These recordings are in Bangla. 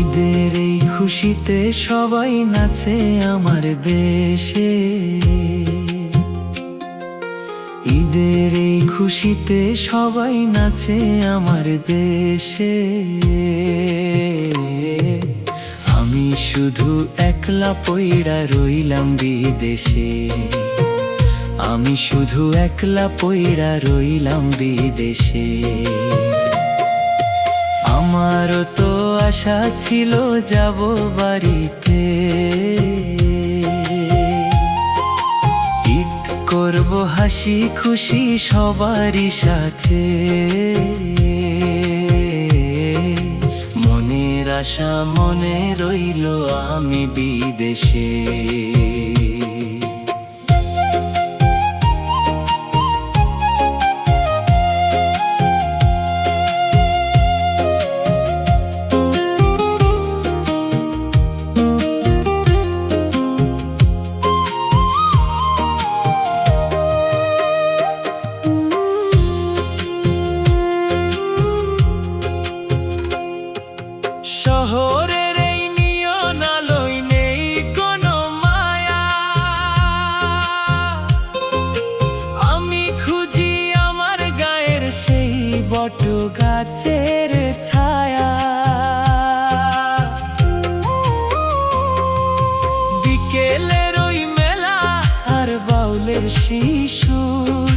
ঈদের এই খুশিতে সবাই নাচে আমার দেশে, ঈদের এই খুশিতে সবাই নাচে আমার দেশে। আমি শুধু একলা পইড়া রইলাম বিদেশে, আমি শুধু একলা পইড়া রইলাম বিদেশে। আমারও তো আশা ছিল যাব বাড়িতে, ঈদ করব হাসি খুশি সবারই সাথে। মনের আশা মনে রইল আমি বিদেশে। শহরের এই নিয়ন আলোয় নেই কোনো মায়া, আমি খুঁজি আমার গায়ের সেই বট গাছের ছায়া। বিকেলের ওই মেলা আর বাউলের সেই সুর,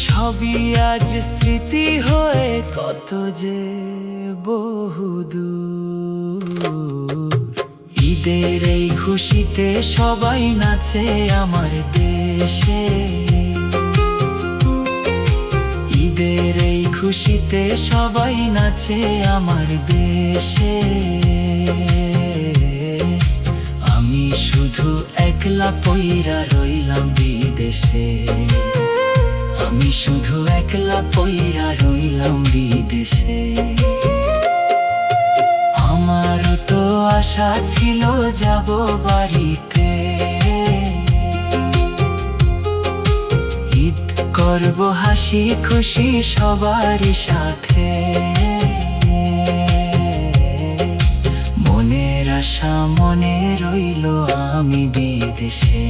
সবই আজ স্মৃতি হয়ে কত যে বহুদূর। ঈদের এই খুশিতে সবাই নাচে আমার দেশে, ঈদের এই খুশিতে সবাই নাচে আমার দেশে। আমি শুধু একলা পইড়া রইলাম বিদেশে, আমি শুধু একলা পইড়া রইলাম বিদেশে। আমারও তো আশা ছিল যাব বাড়িতে, ঈদ করব হাসি খুশি সবারই সাথে। মনের আশা মনে রইল আমি বিদেশে।